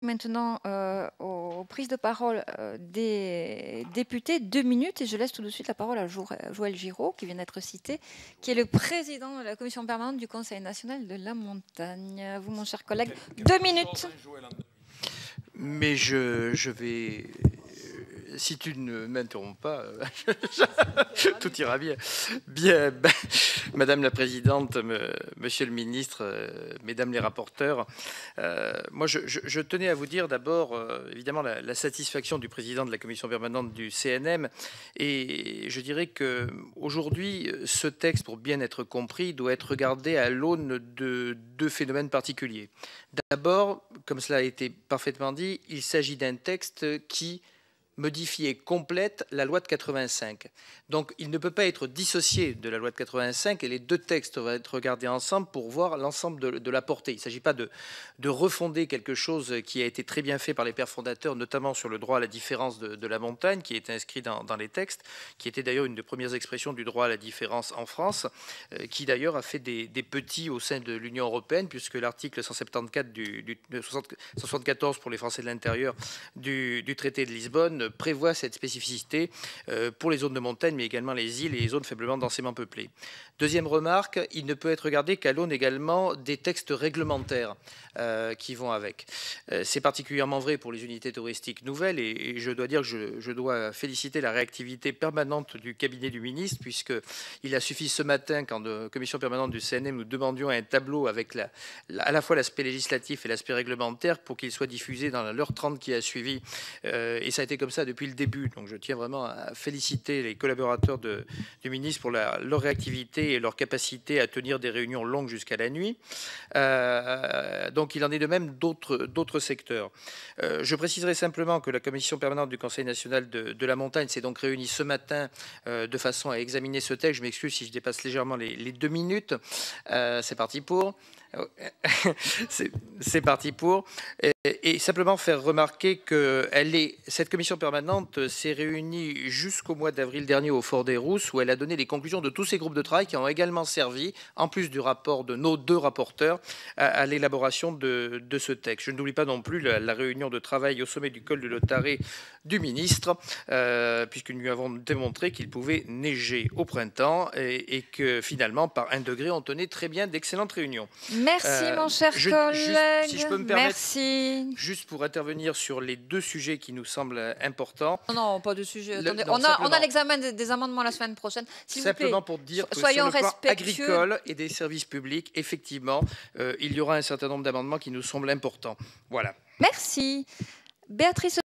Maintenant, aux prises de parole des députés, 2 minutes, et je laisse tout de suite la parole à Joël Giraud, qui vient d'être cité, qui est le président de la commission permanente du Conseil national de la montagne. Vous, mon cher collègue, 2 minutes. Mais je vais... Si tu ne m'interromps pas, tout ira bien. Bien, Madame la Présidente, Monsieur le Ministre, Mesdames les rapporteurs, moi je tenais à vous dire d'abord, évidemment, la satisfaction du Président de la Commission permanente du CNM, et je dirais qu'aujourd'hui, ce texte, pour bien être compris, doit être regardé à l'aune de deux phénomènes particuliers. D'abord, comme cela a été parfaitement dit, il s'agit d'un texte qui modifie et complète la loi de 85. Donc il ne peut pas être dissocié de la loi de 85, et les deux textes vont être regardés ensemble pour voir l'ensemble de la portée. Il ne s'agit pas de refonder quelque chose qui a été très bien fait par les pères fondateurs, notamment sur le droit à la différence de la montagne, qui est inscrit dans les textes, qui était d'ailleurs une des premières expressions du droit à la différence en France, qui d'ailleurs a fait des petits au sein de l'Union européenne, puisque l'article 174 pour les Français de l'intérieur du traité de Lisbonne prévoit cette spécificité pour les zones de montagne, mais également les îles et les zones faiblement densément peuplées. Deuxième remarque, il ne peut être regardé qu'à l'aune également des textes réglementaires qui vont avec. C'est particulièrement vrai pour les unités touristiques nouvelles, et je dois dire que je dois féliciter la réactivité permanente du cabinet du ministre, puisqu'il a suffi ce matin, qu'en commission permanente du CNM, nous demandions un tableau avec à la fois l'aspect législatif et l'aspect réglementaire pour qu'il soit diffusé dans l'heure 30 qui a suivi, et ça a été comme ça depuis le début. Donc je tiens vraiment à féliciter les collaborateurs du ministre pour leur réactivité et leur capacité à tenir des réunions longues jusqu'à la nuit. Donc il en est de même d'autres secteurs. Je préciserai simplement que la commission permanente du Conseil national de la montagne s'est donc réunie ce matin de façon à examiner ce texte. Je m'excuse si je dépasse légèrement les 2 minutes. C'est parti pour. C'est parti pour. Et simplement faire remarquer que cette commission permanente s'est réunie jusqu'au mois d'avril dernier au Fort des Rousses, où elle a donné les conclusions de tous ces groupes de travail qui ont également servi, en plus du rapport de nos deux rapporteurs, à l'élaboration de ce texte. Je n'oublie pas non plus la réunion de travail au sommet du col de Lautaret du ministre, puisque nous lui avons démontré qu'il pouvait neiger au printemps, et que finalement, par 1 degré, on tenait très bien d'excellentes réunions. Merci, mon cher collègue. Si je peux me permettre, merci. Juste pour intervenir sur les 2 sujets qui nous semblent importants. Non, pas de sujet. Attendez, on a l'examen des amendements la semaine prochaine. Simplement pour dire que sur le plan agricole et des services publics, effectivement, il y aura un certain nombre d'amendements qui nous semblent importants. Voilà. Merci. Béatrice